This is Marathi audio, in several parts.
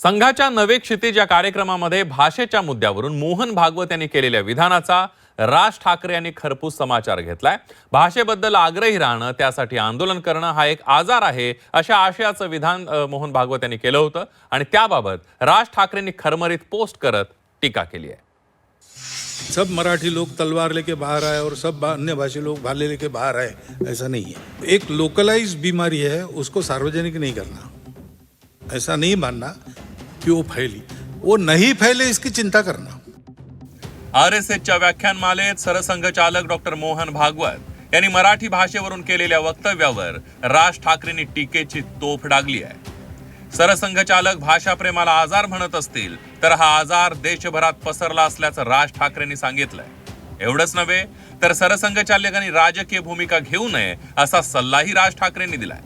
संघाच्या नवे क्षितिज या कार्यक्रमामध्ये भाषेच्या मुद्द्यावरून मोहन भागवत यांनी केलेल्या विधानाचा राज ठाकरे यांनी खरपूस समाचार घेतलाय। भाषेबद्दल आग्रही राहणं, त्यासाठी आंदोलन करणं हा एक आजार आहे, अशा आशयाचं विधान मोहन भागवत यांनी केलं होतं आणि त्याबाबत राज ठाकरेंनी खरमरीत पोस्ट करत टीका केली आहे। सब मराठी लोग तलवार लेके बाहर आए और सब अन्य भाषी लोग भाले लेके बाहर आए, ऐसा नहीं है। एक लोकलाइज बीमारी है, उसको सार्वजनिक नहीं करना। ऐसा नहीं मानना कि वो फैली, वो नहीं फैले इसकी चिंता करना। RSSच्या व्याख्यानमालेत सरसंघचालक डॉक्टर मोहन भागवत यांनी मराठी भाषेवरून केलेल्या वक्तव्यावर राज ठाकरेंनी टीकेची तोफ डागली आहे। सरसंघचालक भाषाप्रेमाला आजार म्हणत असतील तर हा आजार देशभरात पसरला असल्याचं राज ठाकरेंनी सांगितलंय। एवढंच नव्हे तर सरसंघचालकांनी राजकीय भूमिका घेऊ नये असा सल्लाही राज ठाकरेंनी दिलाय।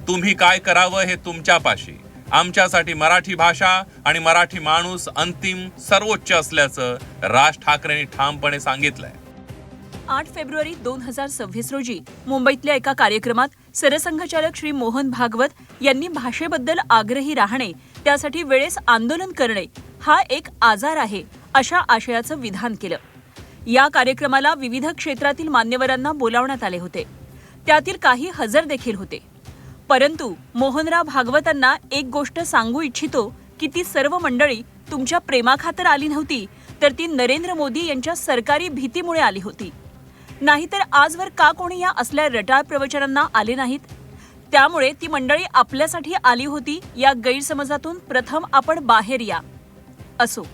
तुम्ही काय करावं हे तुमच्यापाशी, आमच्यासाठी मराठी भाषा आणि मराठी माणूस अंतिम सर्वोच्च असल्याचं राज ठाकरेंनी ठामपणे सांगितलंय। 8 फेब्रुवारी 2026 रोजी मुंबईतल्या एका कार्यक्रमात सरसंघचालक श्री मोहन भागवत यांनी भाषेबद्दल आग्रही राहणे, त्यासाठी वेळेस आंदोलन करणे हा एक आजार आहे, अशा आशयाचं विधान केलं। या कार्यक्रमाला विविध क्षेत्रातील मान्यवरांना बोलावण्यात आले होते, त्यातील काही हजर देखील होते। परंतु मोहनराव भागवतांना एक गोष्ट सांगू इच्छितो की ती सर्व मंडळी तुमच्या प्रेमाखातर आली नव्हती, तर ती नरेंद्र मोदी यांच्या सरकारी भीतीमुळे आली होती। नाहीतर आजवर का कोणी या असल्या रटाळ प्रवचनांना आले नाहीत? त्यामुळे ती मंडळी आपल्यासाठी आली होती या गैरसमजातून प्रथम आपण बाहेर या। असो,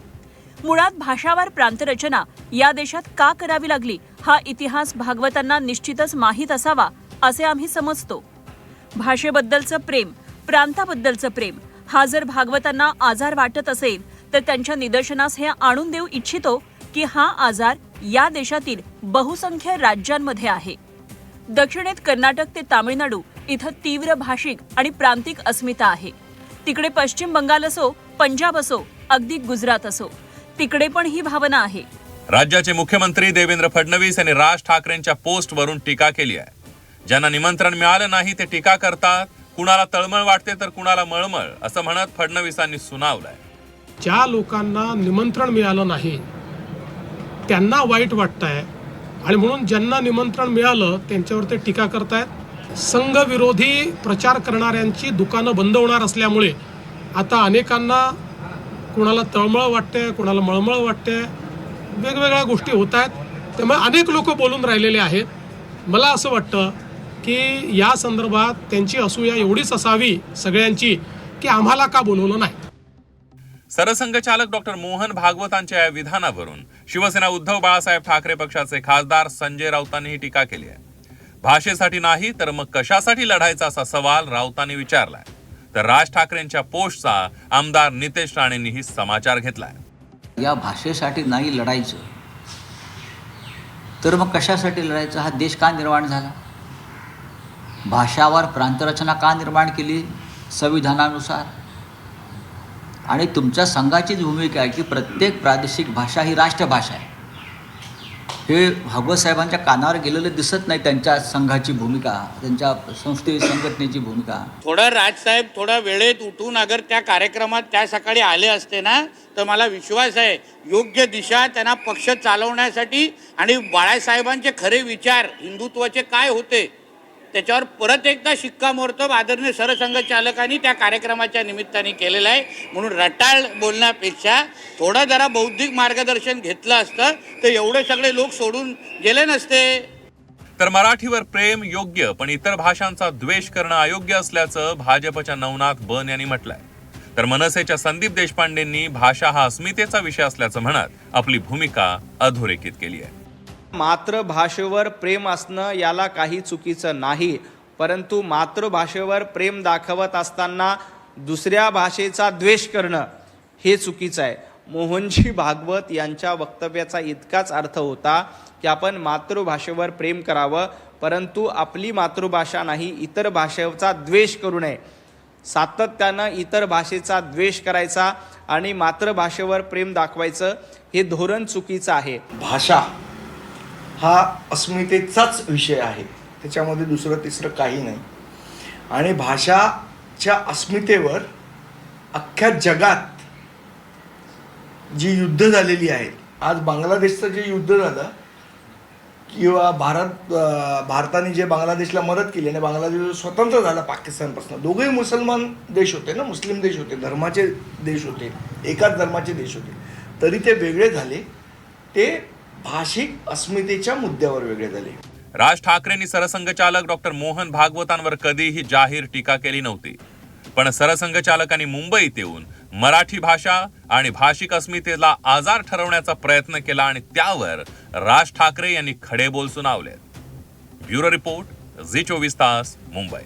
मुळात भाषावार प्रांतरचना या देशात का करावी लागली हा इतिहास भागवतांना निश्चितच माहीत असावा असे आम्ही समजतो। भाषेबद्दलचं प्रेम, प्रांताबद्दलचं प्रेम हा जर भागवतांना आजार वाटत असेल तर त्यांच्या निदर्शनास हे आणून देऊ इच्छितो की हा आजार या देशातील बहुसंख्य राज्यांमध्ये आहे। दक्षिणेत कर्नाटक ते तामिळनाडू इथं तीव्र भाषिक आणि प्रांतिक अस्मिता आहे। तिकडे पश्चिम बंगाल असो, पंजाब असो, अगदी गुजरात असो, तिकडे पण ही भावना आहे। राज्याचे मुख्यमंत्री देवेंद्र फडणवीस यांनी राज ठाकरेंच्या पोस्टवरून टीका केली आहे। ज्यांना निमंत्रण मिळालं नाही ते टीका करतात, कुणाला तळमळ वाटते तर कुणाला मळमळ, असं म्हणत फडणवीसांनी सुनावलंय। ज्या लोकांना निमंत्रण मिळालं नाही त्यांना वाईट वाटतंय आणि म्हणून ज्यांना निमंत्रण मिळालं त्यांच्यावर ते टीका करतायत। संघ विरोधी प्रचार करणाऱ्यांची दुकानं बंद होणार असल्यामुळे आता अनेकांना कुणाला तळमळ वाटते, कुणाला मळमळ वाटते, वेगवेगळ्या गोष्टी होत आहेत। त्यामुळे अनेक लोक बोलून राहिलेले आहेत। मला असं वाटतं की या संदर्भात त्यांची असूया एवढीच असावी सगळ्यांची की आम्हाला का बोलवलं नाही। सरसंघचालक डॉक्टर मोहन भागवतांच्या या विधानावरून शिवसेना उद्धव बाळासाहेब ठाकरे पक्षाचे खासदार संजय राऊतांनी टीका केली आहे। भाषेसाठी नाही तर मग कशासाठी लढायचा असा सवाल राऊतांनी विचारलाय। तर राज ठाकरेंच्या पोस्टचा आमदार नितेश राणेंनीही समाचार घेतलाय। या भाषेसाठी नाही लढायचं तर मग कशासाठी लढायचं? हा देश का निर्माण झाला? भाषावार प्रांतरचना का निर्माण केली संविधानानुसार? आणि तुमच्या संघाचीच भूमिका आहे की प्रत्येक प्रादेशिक भाषा ही राष्ट्रभाषा आहे। हे भागवत साहेबांच्या कानावर गेलेलं दिसत नाही, त्यांच्या संघाची भूमिका, त्यांच्या संस्थे संघटनेची भूमिका। थोडं राजसाहेब थोडा वेळेत उठून अगर त्या कार्यक्रमात त्या सकाळी आले असते ना तर मला विश्वास आहे योग्य दिशा त्यांना पक्ष चालवण्यासाठी आणि बाळासाहेबांचे खरे विचार हिंदुत्वाचे काय होते त्याच्यावर परत एकदा शिक्कामोर्तब आदरणीय सरसंघचालकांनी त्या कार्यक्रमाच्या निमित्ताने केलेलं आहे। म्हणून रटाळ बोलण्यापेक्षा थोडं जरा बौद्धिक मार्गदर्शन घेतलं असतं तर एवढे सगळे लोक सोडून गेले नसते। तर मराठीवर प्रेम योग्य पण इतर भाषांचा द्वेष करणं अयोग्य असल्याचं भाजपच्या नवनाथ बन यांनी म्हटलंय। तर मनसेच्या संदीप देशपांडेंनी भाषा हा अस्मितेचा विषय असल्याचं म्हणत आपली भूमिका अधोरेखित केली आहे। मातृभाषेवर प्रेम असणं याला काही चुकीचं नाही, परंतु मातृभाषेवर प्रेम दाखवत असताना दुसऱ्या भाषेचा द्वेष करणं हे चुकीचं आहे। मोहनजी भागवत यांच्या वक्तव्याचा इतकाच अर्थ होता की आपण मातृभाषेवर प्रेम करावं, परंतु आपली मातृभाषा नाही इतर भाषेचा द्वेष करू नये। सातत्यानं इतर भाषेचा द्वेष करायचा आणि मातृभाषेवर प्रेम दाखवायचं हे धोरण चुकीचं आहे। भाषा हा अस्मितेचाच विषय आहे, त्याच्यामध्ये दुसरं तिसरं काही नाही। आणि भाषाच्या अस्मितेवर अख्ख्या जगात जी युद्ध झालेली आहेत, आज बांगलादेशचं जे युद्ध झालं किंवा भारताने जे बांगलादेशला मदत केली आणि बांगलादेश स्वतंत्र झाला पाकिस्तानपासून, दोघेही मुसलमान देश होते ना, मुस्लिम देश होते, धर्माचे देश होते, एकाच धर्माचे देश होते, तरी ते वेगळे झाले. ते भाषिक अस्मितेच्या मुद्द्यावर वेगळे झाले. राज ठाकरेंनी सरसंघचालक डॉक्टर मोहन भागवतांवर कधीही जाहीर टीका केली नव्हती. पण सरसंघचालकांनी मुंबईत येऊन मराठी भाषा आणि भाषिक अस्मितेला आजार ठरवण्याचा प्रयत्न केला आणि त्यावर राज ठाकरे यांनी खडे बोल सुनावले. ब्युरो रिपोर्ट, झी 24 तास, मुंबई.